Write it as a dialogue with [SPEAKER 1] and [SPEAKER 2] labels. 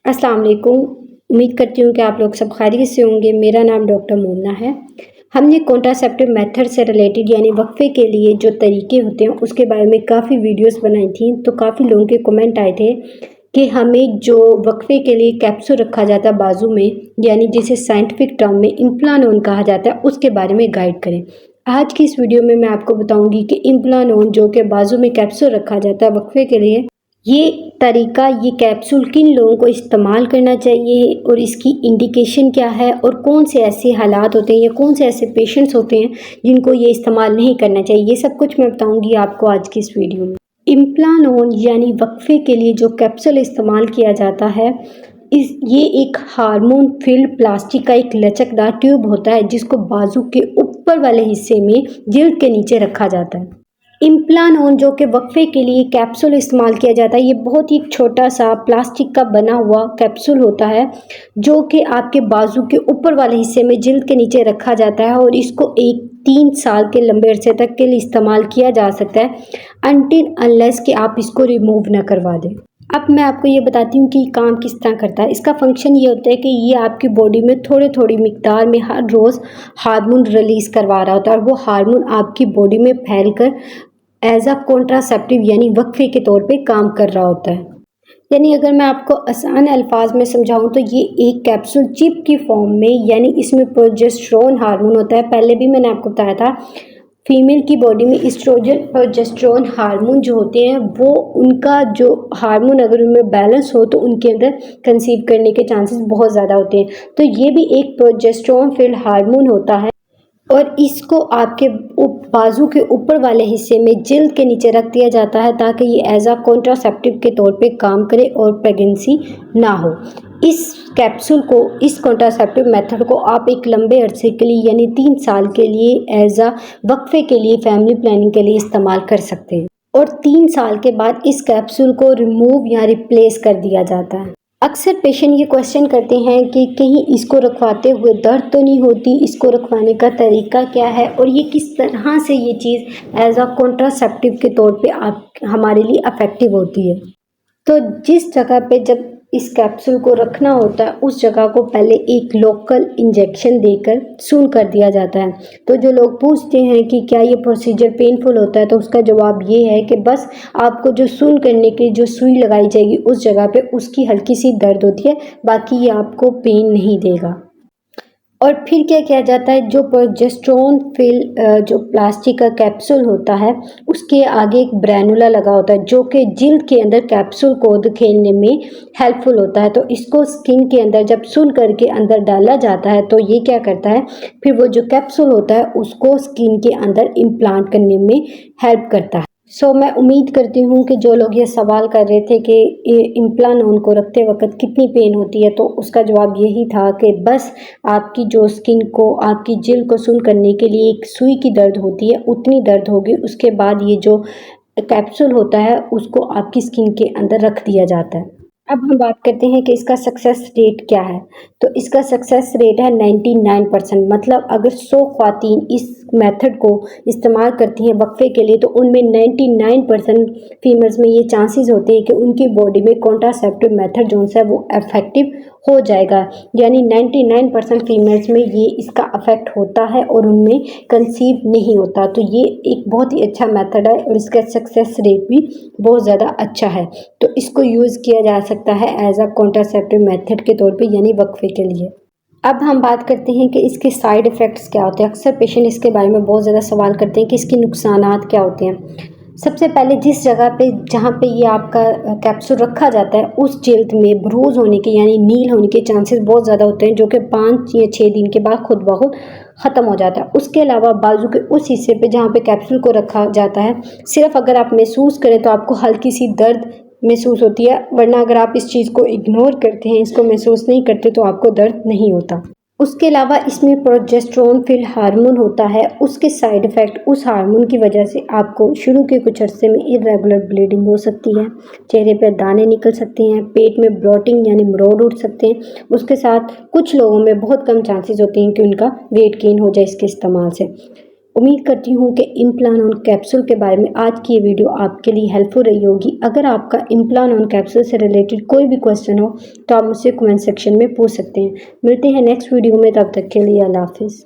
[SPEAKER 1] अस्सलाम वालेकुम। उम्मीद करती हूँ कि आप लोग सब खैरियत से होंगे। मेरा नाम डॉक्टर मोमना है। हमने कॉन्ट्रासेप्टिव मेथड से रिलेटेड यानी वक्फे के लिए जो तरीके होते हैं उसके बारे में काफ़ी वीडियोस बनाई थी। तो काफ़ी लोगों के कमेंट आए थे कि हमें जो वक्फे के लिए कैप्सूल रखा जाता है बाजू में, यानी जिसे साइंटिफिक टर्म में इम्प्लानोन कहा जाता है, उसके बारे में गाइड करें। आज की इस वीडियो में मैं आपको बताऊंगी कि इम्प्लानोन जो कि बाजू में कैप्सूल रखा जाता है वक्फे के लिए, ये तरीका, ये कैप्सूल किन लोगों को इस्तेमाल करना चाहिए और इसकी इंडिकेशन क्या है और कौन से ऐसे हालात होते हैं या कौन से ऐसे पेशेंट्स होते हैं जिनको ये इस्तेमाल नहीं करना चाहिए, ये सब कुछ मैं बताऊंगी आपको आज की इस वीडियो में। इम्प्लानोन यानी वक्फे के लिए जो कैप्सूल इस्तेमाल किया जाता है, ये एक हार्मोन फिल्ड प्लास्टिक का एक लचकदार ट्यूब होता है जिसको बाजू के ऊपर वाले हिस्से में जिल्द के नीचे रखा जाता है। इम्प्लानोन जो कि वक्फे के लिए कैप्सूल इस्तेमाल किया जाता है, ये बहुत ही छोटा सा प्लास्टिक का बना हुआ कैप्सूल होता है जो कि आपके बाजू के ऊपर वाले हिस्से में जिल्द के नीचे रखा जाता है और इसको 3 साल के लंबे अरसे तक के लिए इस्तेमाल किया जा सकता है अनटिल अनलेस कि आप इसको रिमूव ना करवा दें। अब मैं आपको ये बताती हूँ कि काम किस तरह करता है। इसका फंक्शन ये होता है कि ये आपकी बॉडी में थोड़ी थोड़ी मिकदार में हर रोज़ हार्मोन रिलीज़ करवा रहा होता है और वो हार्मोन आपकी बॉडी में फैलकर एज अ कॉन्ट्रासेप्टिव यानी वक्फे के तौर पे काम कर रहा होता है। यानी अगर मैं आपको आसान अल्फाज में समझाऊं तो ये एक कैप्सूल चिप की फॉर्म में, यानी इसमें प्रोजेस्टेरोन हार्मोन होता है। पहले भी मैंने आपको बताया था, फीमेल की बॉडी में एस्ट्रोजन प्रोजेस्टेरोन हार्मोन जो होते हैं वो, उनका जो हार्मोन अगर उनमें बैलेंस हो तो उनके अंदर कंसीव करने के चांसेस बहुत ज़्यादा होते हैं। तो ये भी एक प्रोजेस्टेरोन फील्ड हार्मोन होता है और इसको आपके बाजू के ऊपर वाले हिस्से में जिल्द के नीचे रख दिया जाता है ताकि ये एज अ कॉन्ट्रासेप्टिव के तौर पे काम करे और प्रेगनेंसी ना हो। इस कैप्सूल को, इस कॉन्ट्रासेप्टिव मेथड को आप एक लंबे अरसे के लिए यानी 3 साल के लिए एज अ वक्फे के लिए, फैमिली प्लानिंग के लिए इस्तेमाल कर सकते हैं और 3 साल के बाद इस कैप्सूल को रिमूव या रिप्लेस कर दिया जाता है। अक्सर पेशेंट ये क्वेश्चन करते हैं कि कहीं इसको रखवाते हुए दर्द तो नहीं होती, इसको रखवाने का तरीका क्या है और ये किस तरह से ये चीज़ एज अ कॉन्ट्रासेप्टिव के तौर पे आप हमारे लिए अफेक्टिव होती है। तो जिस जगह पे जब इस कैप्सूल को रखना होता है उस जगह को पहले एक लोकल इंजेक्शन देकर सून कर दिया जाता है। तो जो लोग पूछते हैं कि क्या ये प्रोसीजर पेनफुल होता है, तो उसका जवाब ये है कि बस आपको जो सून करने की जो सुई लगाई जाएगी उस जगह पे उसकी हल्की सी दर्द होती है, बाकी ये आपको पेन नहीं देगा। और फिर क्या किया जाता है, जो प्रोजेस्टेरोन फिल जो प्लास्टिक का कैप्सूल होता है उसके आगे एक ब्रैनुला लगा होता है जो कि जिल्द के अंदर कैप्सूल को धकेलने में हेल्पफुल होता है। तो इसको स्किन के अंदर जब सुन करके अंदर डाला जाता है तो ये क्या करता है, फिर वो जो कैप्सूल होता है उसको स्किन के अंदर इम्प्लांट करने में हेल्प करता है। मैं उम्मीद करती हूँ कि जो लोग ये सवाल कर रहे थे कि इम्प्लानोन को रखते वक्त कितनी पेन होती है, तो उसका जवाब यही था कि बस आपकी जो स्किन को, आपकी जिल्द को सुन करने के लिए एक सुई की दर्द होती है उतनी दर्द होगी। उसके बाद ये जो कैप्सूल होता है उसको आपकी स्किन के अंदर रख दिया जाता है। अब हम बात करते हैं कि इसका सक्सेस रेट क्या है। तो इसका सक्सेस रेट है 99%। मतलब अगर 100 ख्वातीन इस मेथड को इस्तेमाल करती हैं वक्फे के लिए तो उनमें 99% फीमेल्स में ये चांसेस होते हैं कि उनकी बॉडी में कॉन्ट्रासेप्टिव मेथड जो है वो इफेक्टिव हो जाएगा। यानी 99% फीमेल्स में ये इसका अफेक्ट होता है और उनमें कंसीव नहीं होता। तो ये एक बहुत ही अच्छा मेथड है और इसका सक्सेस रेट भी बहुत ज़्यादा अच्छा है। तो इसको यूज़ किया जा सकता है एज अ कॉन्ट्रासेप्टिव मेथड के तौर पे, यानी वक्फे के लिए। अब हम बात करते हैं कि इसके साइड इफ़ेक्ट्स क्या होते हैं। अक्सर पेशेंट इसके बारे में बहुत ज़्यादा सवाल करते हैं कि इसके नुकसानात क्या होते हैं। सबसे पहले जिस जगह पे, जहाँ पे ये आपका कैप्सूल रखा जाता है उस जिल्द में ब्रूज होने के यानी नील होने के चांसेस बहुत ज़्यादा होते हैं जो कि 5 या 6 दिन के बाद खुद ब खुद ख़त्म हो जाता है। उसके अलावा बाजू के उस हिस्से पे जहाँ पे कैप्सूल को रखा जाता है, सिर्फ अगर आप महसूस करें तो आपको हल्की सी दर्द महसूस होती है, वरना अगर आप इस चीज़ को इग्नोर करते हैं, इसको महसूस नहीं करते, तो आपको दर्द नहीं होता। उसके अलावा इसमें प्रोजेस्टेरोन फिल हार्मोन होता है, उसके साइड इफ़ेक्ट, उस हार्मोन की वजह से आपको शुरू के कुछ अरसे में इरेगुलर ब्लीडिंग हो सकती है, चेहरे पर दाने निकल सकते हैं, पेट में ब्लोटिंग यानी मरोड़ उठ सकते हैं। उसके साथ कुछ लोगों में बहुत कम चांसेस होते हैं कि उनका वेट गेन हो जाए इसके इस्तेमाल से। उम्मीद करती हूँ कि इम्प्लान ऑन कैप्सूल के बारे में आज की ये वीडियो आपके लिए हेल्पफुल रही होगी। अगर आपका इम्प्लान ऑन कैप्सूल से रिलेटेड कोई भी क्वेश्चन हो तो आप मुझसे कमेंट सेक्शन में पूछ सकते हैं। मिलते हैं नेक्स्ट वीडियो में, तब तक के लिए अल्लाह हाफिज़।